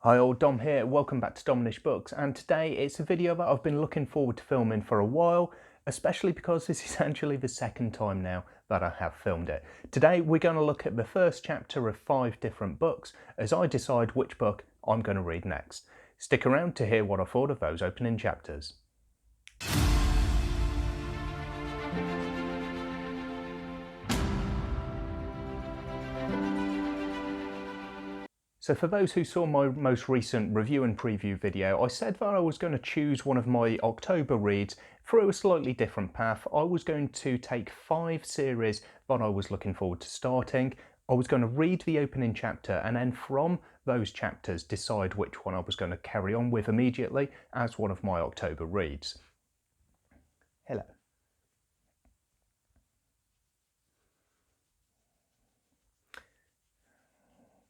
Hi all, Dom here, welcome back to Dominish Books, and today it's a video that I've been looking forward to filming for a while, especially because this is actually the second time now that I have filmed it. Today we're going to look at the first chapter of 5 different books as I decide which book I'm going to read next. Stick around to hear what I thought of those opening chapters. So for those who saw my most recent review and preview video, I said that I was going to choose one of my October reads through a slightly different path. I was going to take 5 series that I was looking forward to starting. I was going to read the opening chapter and then from those chapters decide which one I was going to carry on with immediately as one of my October reads. Hello.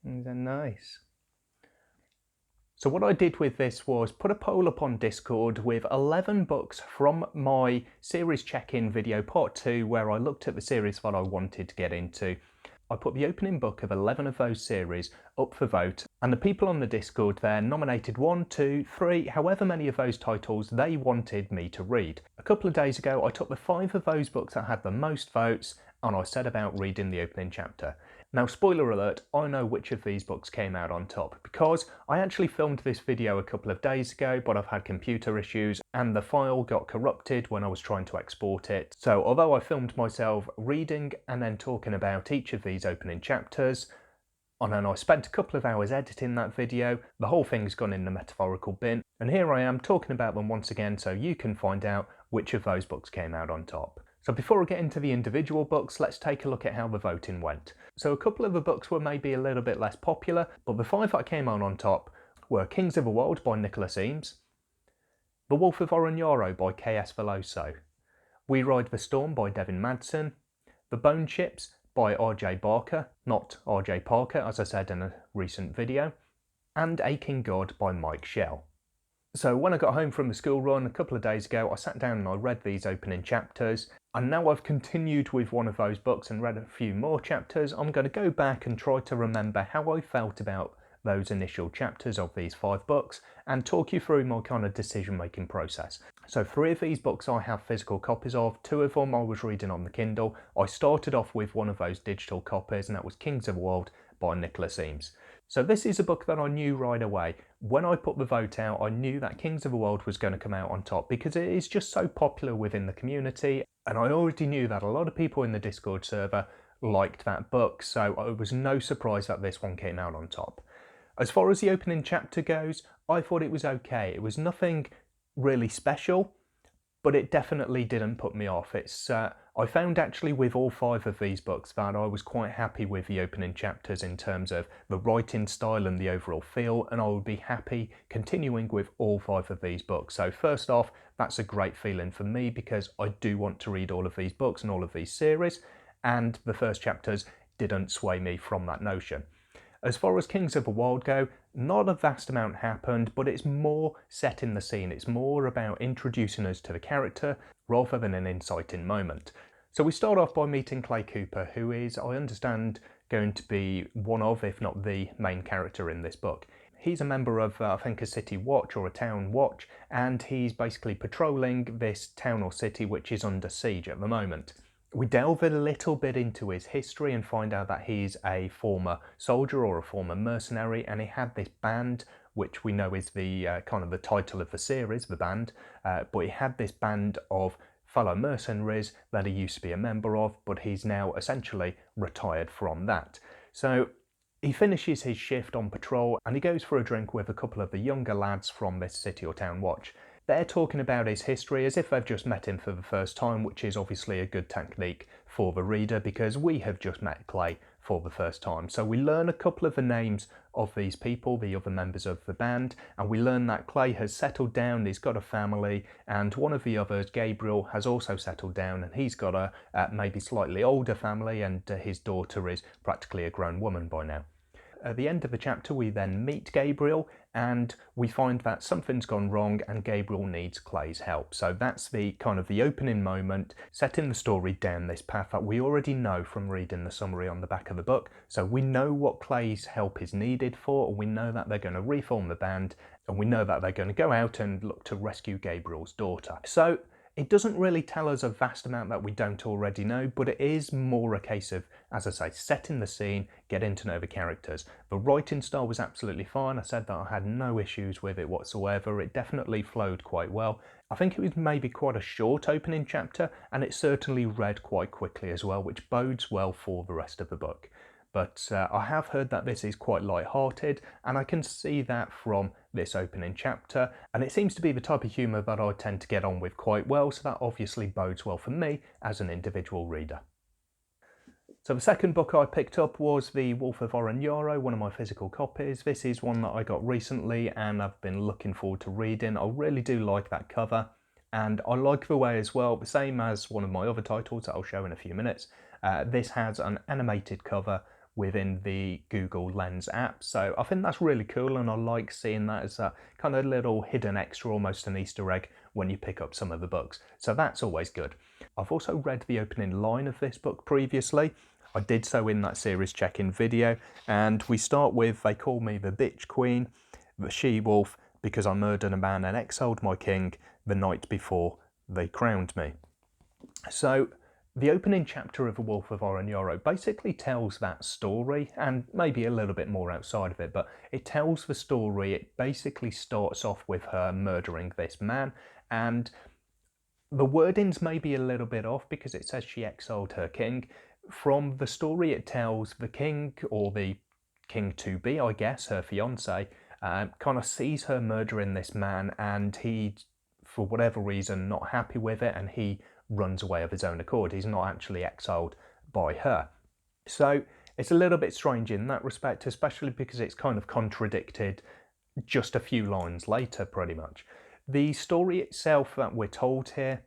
Isn't that nice? So what I did with this was put a poll up on Discord with 11 books from my series check-in video part 2 where I looked at the series that I wanted to get into. I put the opening book of 11 of those series up for vote, and the people on the Discord there nominated 1, 2, 3, however many of those titles they wanted me to read. A couple of days ago I took the 5 of those books that had the most votes and I set about reading the opening chapter. Now, spoiler alert, I know which of these books came out on top because I actually filmed this video a couple of days ago, but I've had computer issues and the file got corrupted when I was trying to export it. So although I filmed myself reading and then talking about each of these opening chapters, and then I spent a couple of hours editing that video, the whole thing's gone in the metaphorical bin, and here I am talking about them once again so you can find out which of those books came out on top. So before I get into the individual books, let's take a look at how the voting went. So a couple of the books were maybe a little bit less popular, but the 5 that came on top were Kings of the Wyld by Nicholas Eames, The Wolf of Oren-Yaro by K.S. Veloso, We Ride the Storm by Devin Madsen, The Bone Chips by R.J. Barker, not R.J. Parker as I said in a recent video, and Aching God by Mike Shell. So when I got home from the school run a couple of days ago, I sat down and I read these opening chapters, and now I've continued with one of those books and read a few more chapters. I'm going to go back and try to remember how I felt about those initial chapters of these 5 books and talk you through my kind of decision making process. So 3 of these books I have physical copies of, 2 of them I was reading on the Kindle. I started off with one of those digital copies and that was Kings of the Wyld by Nicholas Eames. So this is a book that I knew right away. When I put the vote out, I knew that Kings of the Wyld was going to come out on top because it is just so popular within the community, and I already knew that a lot of people in the Discord server liked that book, so it was no surprise that this one came out on top. As far as the opening chapter goes, I thought it was okay. It was nothing really special, but it definitely didn't put me off. I found actually with all 5 of these books that I was quite happy with the opening chapters in terms of the writing style and the overall feel, and I would be happy continuing with all 5 of these books. So first off, that's a great feeling for me because I do want to read all of these books and all of these series, and the first chapters didn't sway me from that notion. As far as Kings of the Wyld go, not a vast amount happened, but it's more setting the scene. It's more about introducing us to the character rather than an inciting moment. So we start off by meeting Clay Cooper, who is, I understand, going to be one of, if not the main character in this book. He's a member of, I think, a city watch or a town watch, and he's basically patrolling this town or city which is under siege at the moment. We delve a little bit into his history and find out that he's a former soldier or a former mercenary, and he had this band, which we know is the kind of the title of the series, the band, but he had this band of fellow mercenaries that he used to be a member of, but he's now essentially retired from that. So he finishes his shift on patrol and he goes for a drink with a couple of the younger lads from this city or town watch. They're talking about his history as if they've just met him for the first time, which is obviously a good technique for the reader because we have just met Clay for the first time. So we learn a couple of the names of these people, the other members of the band, and we learn that Clay has settled down, he's got a family, and one of the others, Gabriel, has also settled down and he's got a maybe slightly older family, and his daughter is practically a grown woman by now. at the end of the chapter we then meet Gabriel and we find that something's gone wrong and Gabriel needs Clay's help. So that's the kind of the opening moment, setting the story down this path that we already know from reading the summary on the back of the book. So we know what Clay's help is needed for, and we know that they're going to reform the band, and we know that they're going to go out and look to rescue Gabriel's daughter. So it doesn't really tell us a vast amount that we don't already know, but it is more a case of, as I say, setting the scene, getting to know the characters. The writing style was absolutely fine. I said that I had no issues with it whatsoever. It definitely flowed quite well. I think it was maybe quite a short opening chapter, and it certainly read quite quickly as well, which bodes well for the rest of the book. But I have heard that this is quite light-hearted, and I can see that from this opening chapter, and it seems to be the type of humour that I tend to get on with quite well, so that obviously bodes well for me as an individual reader. So the second book I picked up was the Wolf of Oren-Yaro, one of my physical copies. This is one that I got recently and I've been looking forward to reading. I really do like that cover, and I like the way as well, the same as one of my other titles that I'll show in a few minutes. This has an animated cover within the Google Lens app, so I think that's really cool, and I like seeing that as a kind of little hidden extra, almost an Easter egg when you pick up some of the books, so that's always good. I've also read the opening line of this book previously. I did so in that series check-in video, and we start with, "They call me the bitch queen, the she-wolf, because I murdered a man and exiled my king the night before they crowned me." So the opening chapter of The Wolf of Oren-Yaro basically tells that story, and maybe a little bit more outside of it, but it tells the story. It basically starts off with her murdering this man, and the wording's maybe a little bit off because it says she exiled her king. From the story it tells, the king, or the king-to-be, I guess, her fiancé, kind of sees her murdering this man, and he, for whatever reason, not happy with it, and he runs away of his own accord. He's not actually exiled by her. So it's a little bit strange in that respect, especially because it's kind of contradicted just a few lines later, pretty much. The story itself that we're told here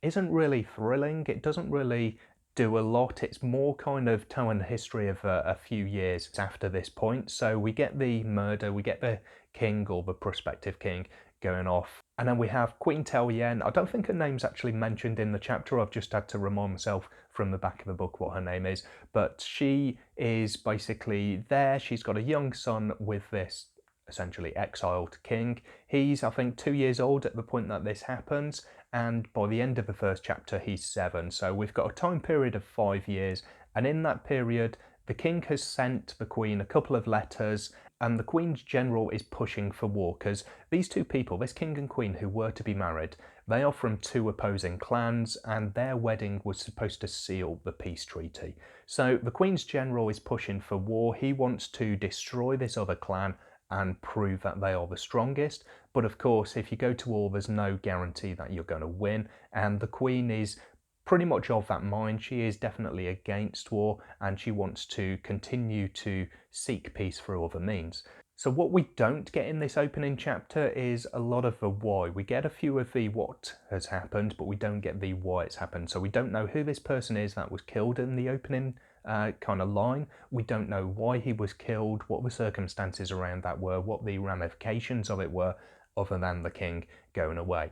isn't really thrilling. It doesn't really do a lot. It's more kind of telling the history of a few years after this point. So we get the murder, we get the king, or the prospective king, going off, and then we have Queen Tell-Yen. I don't think her name's actually mentioned in the chapter. I've just had to remind myself from the back of the book what her name is, but she is basically there. She's got a young son with this essentially exiled king. He's, I think, 2 years old at the point that this happens, and by the end of the first chapter he's 7. So we've got a time period of 5 years, and in that period the king has sent the queen a couple of letters, and the queen's general is pushing for war, because these two people, this king and queen who were to be married, they are from 2 opposing clans, and their wedding was supposed to seal the peace treaty. So the queen's general is pushing for war. He wants to destroy this other clan and prove that they are the strongest. But of course, if you go to war, there's no guarantee that you're going to win, and the queen is pretty much of that mind. She is definitely against war, and she wants to continue to seek peace through other means. So what we don't get in this opening chapter is a lot of the why. We get a few of the what has happened, but we don't get the why it's happened. So we don't know who this person is that was killed in the opening kind of line. We don't know why he was killed, what the circumstances around that were, what the ramifications of it were, other than the king going away.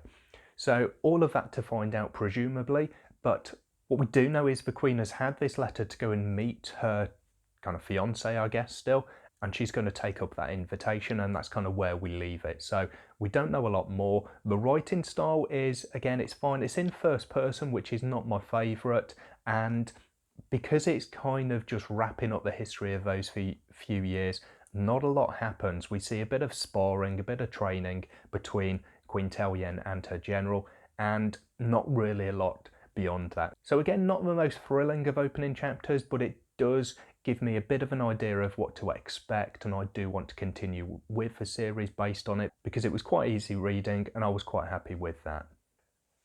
So all of that to find out, presumably. But what we do know is the queen has had this letter to go and meet her kind of fiance, I guess, still, and she's going to take up that invitation, and that's kind of where we leave it. So we don't know a lot more. The writing style is, again, it's fine. It's in first person, which is not my favourite, and because it's kind of just wrapping up the history of those few years, not a lot happens. We see a bit of sparring, a bit of training between Queen Tell-Yen and her general, and not really a lot beyond that. So again, not the most thrilling of opening chapters, but it does give me a bit of an idea of what to expect, and I do want to continue with the series based on it, because it was quite easy reading and I was quite happy with that.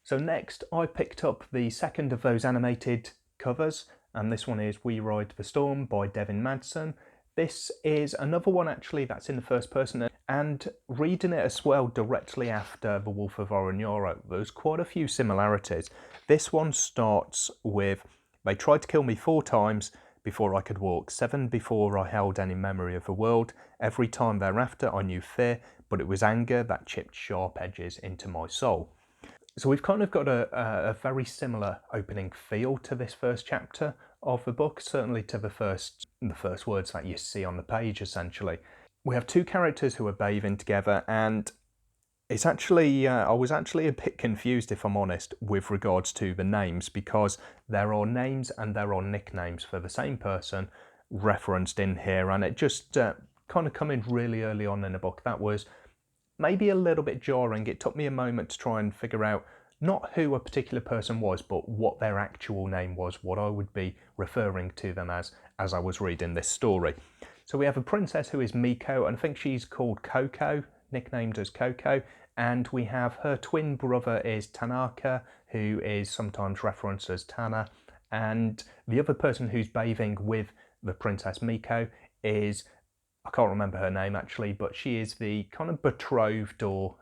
So next I picked up the second of those animated covers, and this one is We Ride the Storm by Devin Madsen. This is another one actually that's in the first person, and reading it as well directly after The Wolf of Oren-Yaro, there's quite a few similarities. This one starts with, "They tried to kill me 4 times, before I could walk, 7 before I held any memory of the world. Every time thereafter I knew fear, but it was anger that chipped sharp edges into my soul. So we've kind of got a very similar opening feel to this first chapter of the book, certainly to the first words that you see on the page, essentially. We have two characters who are bathing together, and it's actually, I was actually a bit confused, if I'm honest, with regards to the names, because there are names and there are nicknames for the same person referenced in here, and it just kind of come in really early on in the book. That was maybe a little bit jarring. It took me a moment to try and figure out not who a particular person was, but what their actual name was, what I would be referring to them as I was reading this story. So we have a princess who is Miko, and I think she's called Coco, nicknamed as Coco, and we have her twin brother is Tanaka, who is sometimes referenced as Tana, and the other person who's bathing with the princess Miko is, I can't remember her name actually, but she is the kind of betrothed or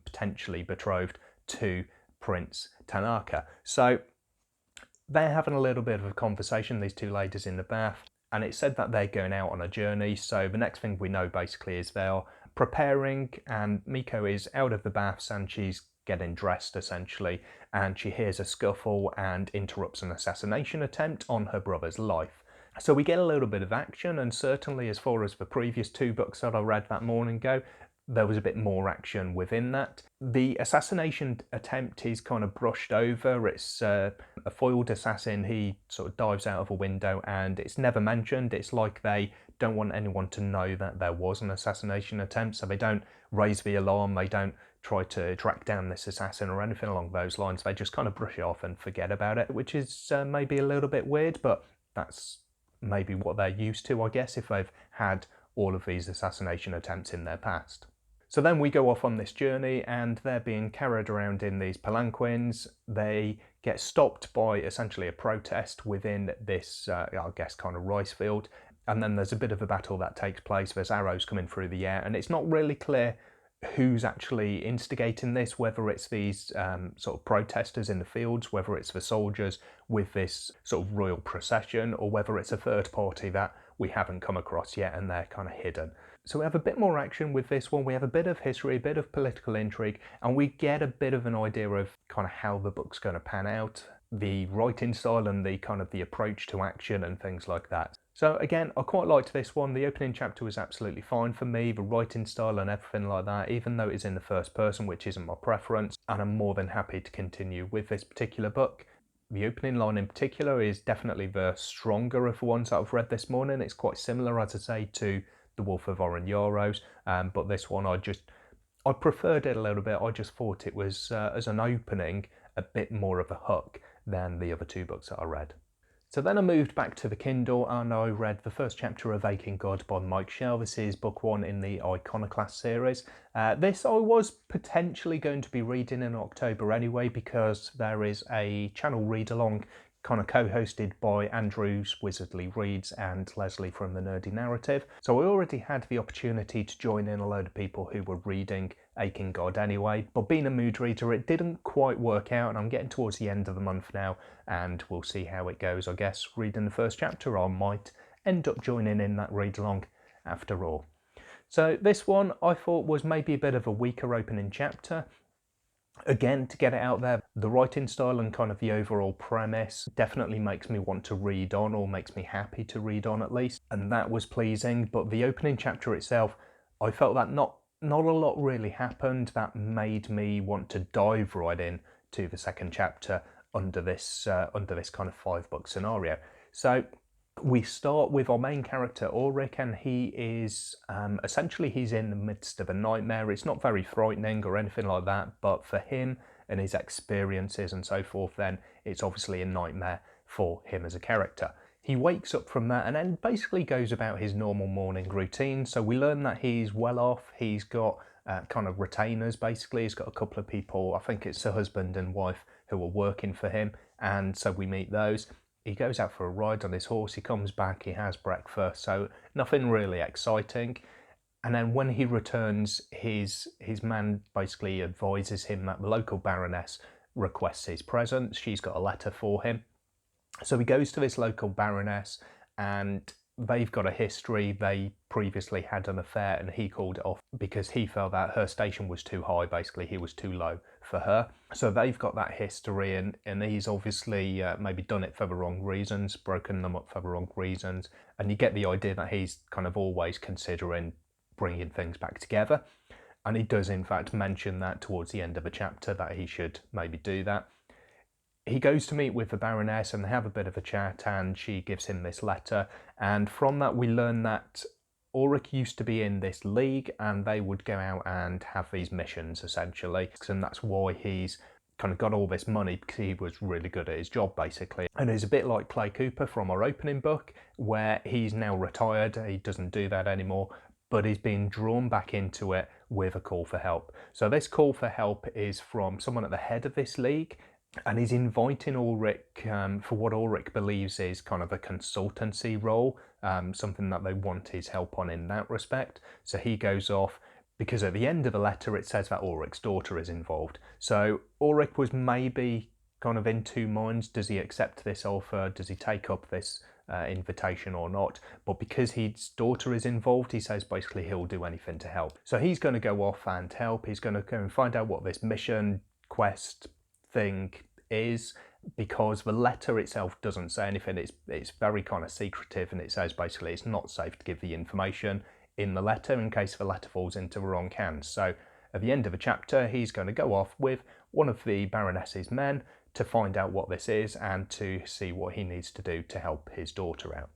potentially betrothed to Prince Tanaka. So they're having a little bit of a conversation, these two ladies in the bath, and it's said that they're going out on a journey. So the next thing we know basically is they're preparing, and Miko is out of the baths and she's getting dressed essentially, and she hears a scuffle and interrupts an assassination attempt on her brother's life. So we get a little bit of action, and certainly as far as the previous 2 books that I read that morning go, there was a bit more action within that. The assassination attempt is kind of brushed over. It's a foiled assassin. He sort of dives out of a window and it's never mentioned. It's like they don't want anyone to know that there was an assassination attempt, so they don't raise the alarm, they don't try to track down this assassin or anything along those lines. They just kind of brush it off and forget about it, which is maybe a little bit weird, but that's maybe what they're used to, I guess, if they've had all of these assassination attempts in their past. So then we go off on this journey and they're being carried around in these palanquins. They get stopped by essentially a protest within this, I guess, kind of rice field. And then there's a bit of a battle that takes place. There's arrows coming through the air, and it's not really clear who's actually instigating this, whether it's these sort of protesters in the fields, whether it's the soldiers with this sort of royal procession, or whether it's a third party that we haven't come across yet and they're kind of hidden. So we have a bit more action with this one. We have a bit of history, a bit of political intrigue, and we get a bit of an idea of kind of how the book's going to pan out, the writing style and the kind of the approach to action and things like that. So again, I quite liked this one. The opening chapter was absolutely fine for me, the writing style and everything like that, even though it's in the first person, which isn't my preference, and I'm more than happy to continue with this particular book. The opening line in particular is definitely the stronger of the ones that I've read this morning. It's quite similar, as I say, to the Wolf of Oren-Yaro's, but this one I preferred it a little bit. I just thought it was, as an opening, a bit more of a hook than the other 2 books that I read. So then I moved back to the Kindle and I read the first chapter of Aching God by Mike Shell. This is book 1 in the Iconoclast series. This I was potentially going to be reading in October anyway, because there is a channel read-along kind of co-hosted by Andrew's Wizardly Reads and Leslie from The Nerdy Narrative. So I already had the opportunity to join in a load of people who were reading Aching God anyway, but being a mood reader, it didn't quite work out, and I'm getting towards the end of the month now, and we'll see how it goes. I guess reading the first chapter, I might end up joining in that read-along after all. So this one I thought was maybe a bit of a weaker opening chapter. Again, to get it out there, the writing style and kind of the overall premise definitely makes me want to read on, or makes me happy to read on at least, and that was pleasing. But the opening chapter itself, I felt that not a lot really happened that made me want to dive right in to the second chapter under this kind of 5-book scenario. So we start with our main character Ulrich, and he is essentially he's in the midst of a nightmare. It's not very frightening or anything like that, but for him and his experiences and so forth, then it's obviously a nightmare for him as a character. He wakes up from that and then basically goes about his normal morning routine. So we learn that he's well off. He's got kind of retainers basically. He's got a couple of people, I think it's a husband and wife, who are working for him, and so we meet those. He goes out for a ride on his horse, he comes back, he has breakfast, so nothing really exciting. And then when he returns, his man basically advises him that the local baroness requests his presence. She's got a letter for him. So he goes to this local baroness, and they've got a history. They previously had an affair and he called it off because he felt that her station was too high. Basically, he was too low for her. So they've got that history, and he's obviously maybe done it for the wrong reasons, broken them up for the wrong reasons. And you get the idea that he's kind of always considering bringing things back together. And he does in fact mention that towards the end of a chapter, that he should maybe do that. He goes to meet with the Baroness and they have a bit of a chat, and she gives him this letter, and from that we learn that Ulrich used to be in this league and they would go out and have these missions essentially, and that's why he's kind of got all this money, because he was really good at his job basically. And it's a bit like Clay Cooper from our opening book, where he's now retired, he doesn't do that anymore, but he's been drawn back into it with a call for help. So this call for help is from someone at the head of this league, and he's inviting Ulrich for what Ulrich believes is kind of a consultancy role, something that they want his help on in that respect. So he goes off, because at the end of the letter it says that Ulrich's daughter is involved. So Ulrich was maybe kind of in two minds. Does he accept this offer? Does he take up this invitation or not? But because his daughter is involved, he says basically he'll do anything to help. So he's going to go off and help. He's going to go and find out what this mission, quest thing is, because the letter itself doesn't say anything. It's very kind of secretive, and it says basically it's not safe to give the information in the letter in case the letter falls into the wrong hands. So at the end of the chapter, he's going to go off with one of the Baroness's men to find out what this is and to see what he needs to do to help his daughter out.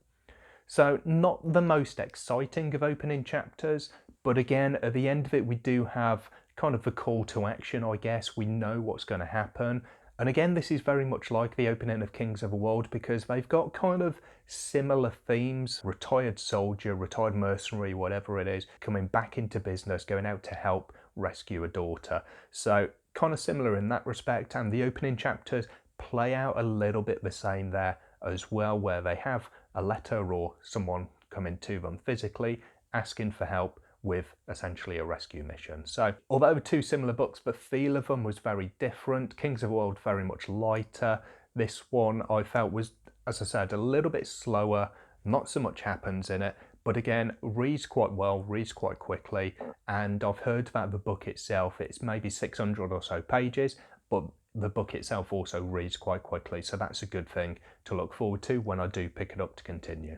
So not the most exciting of opening chapters, but again, at the end of it, we do have kind of the call to action, I guess. We know what's going to happen. And again, this is very much like the opening of Kings of the World, because they've got kind of similar themes. Retired soldier, retired mercenary, whatever it is, coming back into business, going out to help rescue a daughter. So kind of similar in that respect, and the opening chapters play out a little bit the same there as well, where they have a letter or someone coming to them physically asking for help with essentially a rescue mission. So although two similar books, the feel of them was very different. Kings of the World very much lighter. This one I felt was, as I said, a little bit slower, not so much happens in it, but again, reads quite well, reads quite quickly. And I've heard that the book itself, it's maybe 600 or so pages, but the book itself also reads quite quickly. So that's a good thing to look forward to when I do pick it up to continue.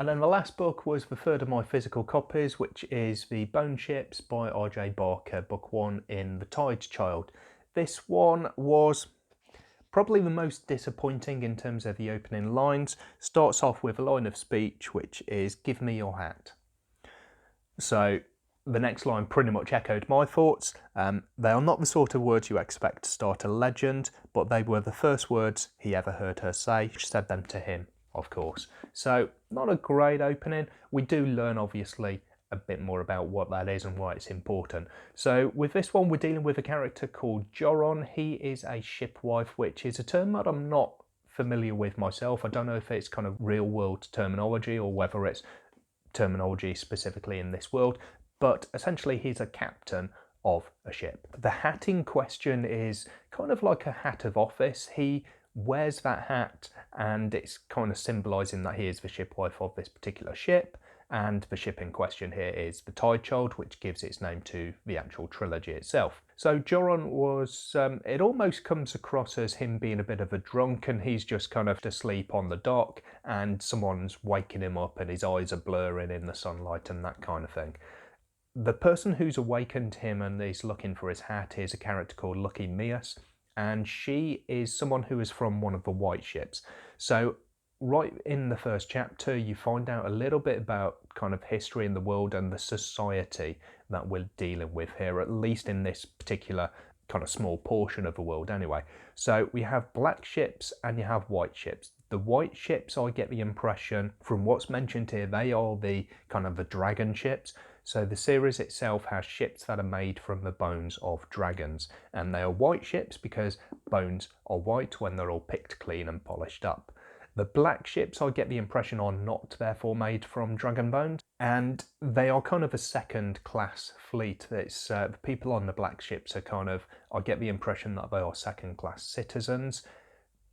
And then the last book was the third of my physical copies, which is The Bone Ships by R.J. Barker, book one in The Tides Child. This one was probably the most disappointing in terms of the opening lines. Starts off with a line of speech, which is, "Give me your hat." So the next line pretty much echoed my thoughts. They are not the sort of words you expect to start a legend, but they were the first words he ever heard her say. She said them to him, of course. So not a great opening. We do learn obviously a bit more about what that is and why it's important. So with this one, we're dealing with a character called Joron. He is a shipwife, which is a term that I'm not familiar with myself. I don't know if it's kind of real world terminology or whether it's terminology specifically in this world, but essentially he's a captain of a ship. The hat in question is kind of like a hat of office. He wears that hat and it's kind of symbolising that he is the shipwife of this particular ship, and the ship in question here is the Tide Child, which gives its name to the actual trilogy itself. So Joron was, it almost comes across as him being a bit of a drunk, and he's just kind of asleep on the dock and someone's waking him up and his eyes are blurring in the sunlight and that kind of thing. The person who's awakened him and is looking for his hat is a character called Lucky Mias, and she is someone who is from one of the white ships. So right in the first chapter, you find out a little bit about kind of history in the world and the society that we're dealing with here, at least in this particular kind of small portion of the world anyway. So we have black ships and you have white ships. The white ships, I get the impression from what's mentioned here, they are the kind of the dragon ships. So the series itself has ships that are made from the bones of dragons, and they are white ships because bones are white when they're all picked clean and polished up. The black ships, I get the impression, are not therefore made from dragon bones, and they are kind of a second class fleet. It's the people on the black ships are kind of, I get the impression that they are second class citizens.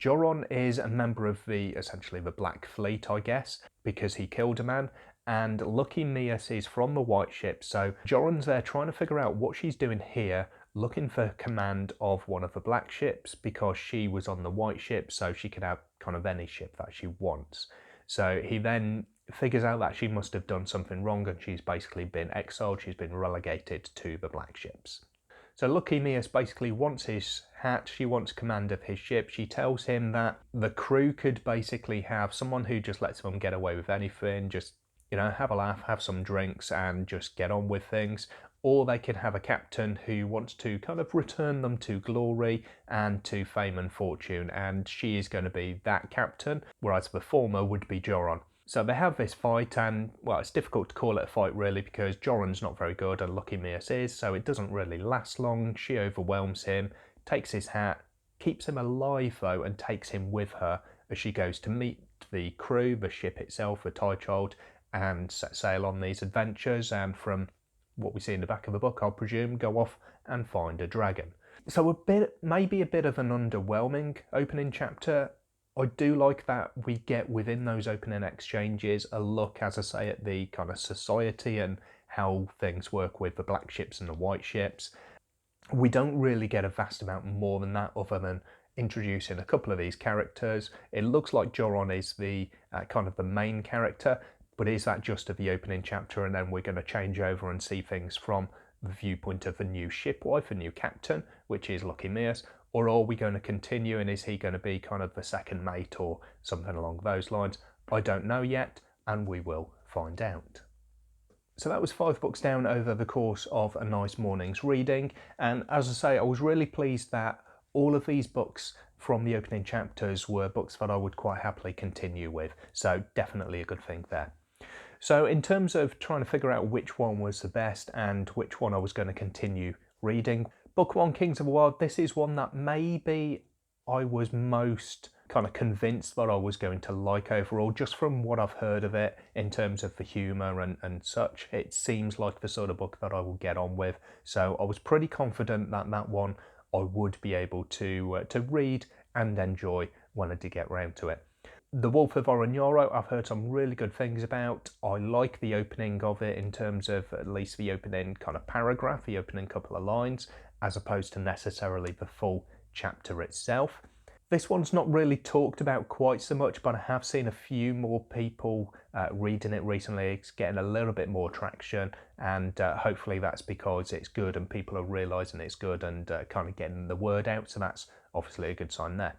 Joron is a member of essentially the Black Fleet, I guess, because he killed a man, and Lucky Mias is from the White Ship, so Joron's there trying to figure out what she's doing here, looking for command of one of the Black Ships, because she was on the White Ship, so she could have kind of any ship that she wants. So he then figures out that she must have done something wrong, and she's basically been exiled, she's been relegated to the Black Ships. So Lucky Mias basically wants his hat, she wants command of his ship. She tells him that the crew could basically have someone who just lets them get away with anything, just, you know, have a laugh, have some drinks and just get on with things. Or they could have a captain who wants to kind of return them to glory and to fame and fortune, and she is going to be that captain, whereas the former would be Joron. So they have this fight, and, well, it's difficult to call it a fight really because Joron's not very good and Lucky Mias is, so it doesn't really last long. She overwhelms him, takes his hat, keeps him alive though, and takes him with her as she goes to meet the crew, the ship itself, the Tie Child, and set sail on these adventures, and from what we see in the back of the book, I'll presume, go off and find a dragon. So maybe a bit of an underwhelming opening chapter. I do like that we get within those opening exchanges a look, as I say, at the kind of society and how things work with the Black Ships and the White Ships. We don't really get a vast amount more than that other than introducing a couple of these characters. It looks like Joron is the kind of the main character, but is that just of the opening chapter, and then we're going to change over and see things from the viewpoint of a new shipwife, a new captain, which is Lucky Mias? Or are we going to continue, and is he going to be kind of the second mate or something along those lines? I don't know yet, and we will find out. So that was 5 books down over the course of a nice morning's reading, and as I say, I was really pleased that all of these books from the opening chapters were books that I would quite happily continue with, so definitely a good thing there. So in terms of trying to figure out which one was the best and which one I was going to continue reading, Book 1, Kings of the Wyld, this is one that maybe I was most kind of convinced that I was going to like overall, just from what I've heard of it in terms of the humour and such. It seems like the sort of book that I will get on with, so I was pretty confident that that one I would be able to read and enjoy when I did get round to it. The Wolf of Oren-Yaro, I've heard some really good things about. I like the opening of it in terms of at least the opening kind of paragraph, the opening couple of lines, as opposed to necessarily the full chapter itself. This one's not really talked about quite so much, but I have seen a few more people reading it recently. It's getting a little bit more traction, and hopefully that's because it's good and people are realising it's good and kind of getting the word out, so that's obviously a good sign there.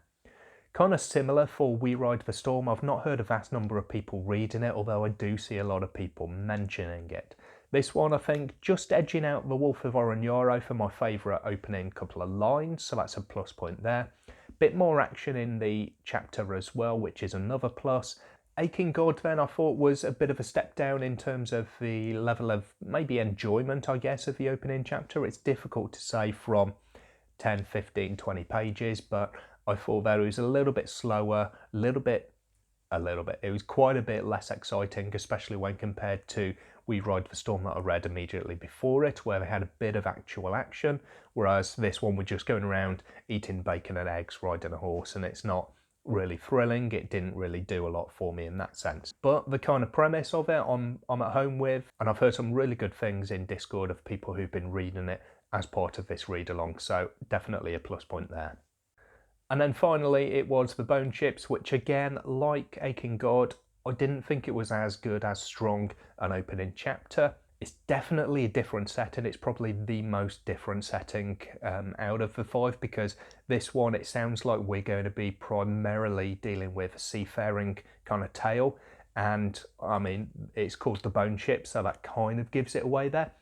Kind of similar for We Ride the Storm. I've not heard a vast number of people reading it, although I do see a lot of people mentioning it. This one, I think, just edging out The Wolf of Oren-Yaro for my favourite opening couple of lines, so that's a plus point there. Bit more action in the chapter as well, which is another plus. Aching God then I thought was a bit of a step down in terms of the level of maybe enjoyment, I guess, of the opening chapter. It's difficult to say from 10, 15, 20 pages, but I thought that it was a little bit slower, it was quite a bit less exciting, especially when compared to We Ride the Storm that I read immediately before it, where they had a bit of actual action, whereas this one we're just going around eating bacon and eggs, riding a horse, and it's not really thrilling. It didn't really do a lot for me in that sense. But the kind of premise of it I'm at home with, and I've heard some really good things in Discord of people who've been reading it as part of this read along, so definitely a plus point there. And then finally it was The Bone Chips, which again, like Aching God, I didn't think it was as good, as strong an opening chapter. It's definitely a different setting. It's probably the most different setting out of the 5, because this one, it sounds like we're going to be primarily dealing with a seafaring kind of tale. And I mean, it's called The Bone Ship, so that kind of gives it away there.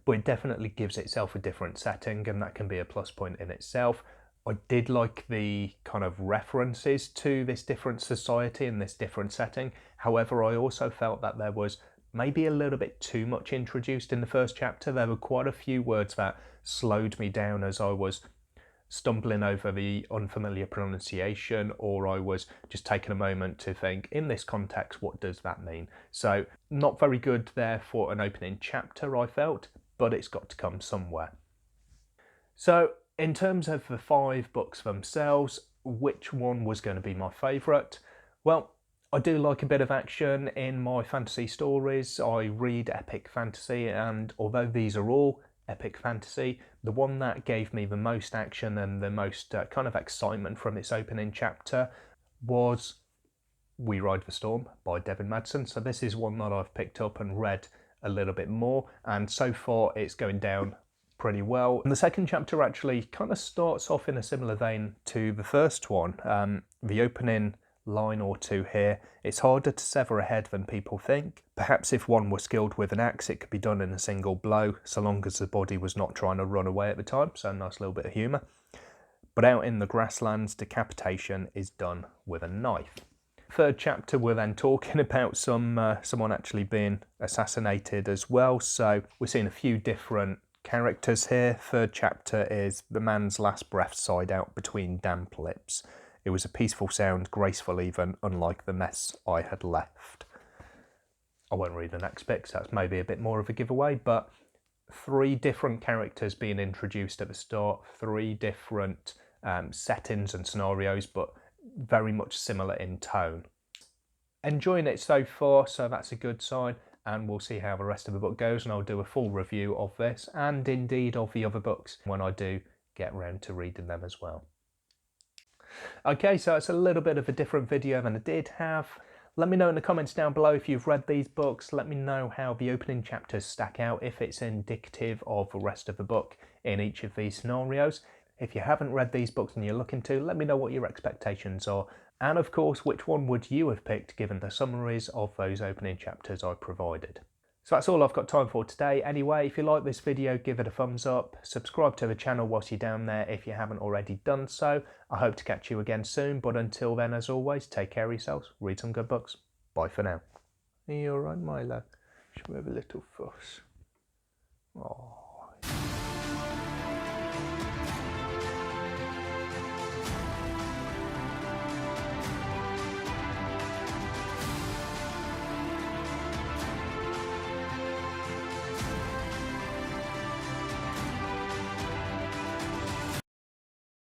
But it definitely gives itself a different setting, and that can be a plus point in itself. I did like the kind of references to this different society and this different setting. However, I also felt that there was maybe a little bit too much introduced in the first chapter. There were quite a few words that slowed me down as I was stumbling over the unfamiliar pronunciation, or I was just taking a moment to think, in this context, what does that mean? So not very good there for an opening chapter, I felt, but it's got to come somewhere. So in terms of the 5 books themselves, which one was going to be my favourite. Well, I do like a bit of action in my fantasy stories. I read epic fantasy, and although these are all epic fantasy, the one that gave me the most action and the most kind of excitement from its opening chapter was We Ride the Storm by Devin Madsen. So this is one that I've picked up and read a little bit more, and so far it's going down pretty well. And the second chapter actually kind of starts off in a similar vein to the first one. The opening line or two here: it's harder to sever a head than people think. Perhaps if one were skilled with an axe, it could be done in a single blow, so long as the body was not trying to run away at the time. So a nice little bit of humour. But out in the grasslands, decapitation is done with a knife. Third chapter, we're then talking about someone actually being assassinated as well. So we're seeing a few different characters here. Third chapter is the man's last breath sighed out between damp lips. It was a peaceful sound, graceful even, unlike the mess I had left. I won't read the next bit because that's maybe a bit more of a giveaway, but 3 different characters being introduced at the start, 3 different settings and scenarios, but very much similar in tone. Enjoying it so far, so that's a good sign, and we'll see how the rest of the book goes, and I'll do a full review of this and indeed of the other books when I do get round to reading them as well. Okay, so it's a little bit of a different video than I did have. Let me know in the comments down below if you've read these books. Let me know how the opening chapters stack out, if it's indicative of the rest of the book in each of these scenarios. If you haven't read these books and you're looking to, let me know what your expectations are. And of course, which one would you have picked given the summaries of those opening chapters I provided? So that's all I've got time for today. Anyway, if you like this video, give it a thumbs up. Subscribe to the channel whilst you're down there if you haven't already done so. I hope to catch you again soon, but until then, as always, take care of yourselves, read some good books. Bye for now. Are you alright, Milo? Should we have a little fuss?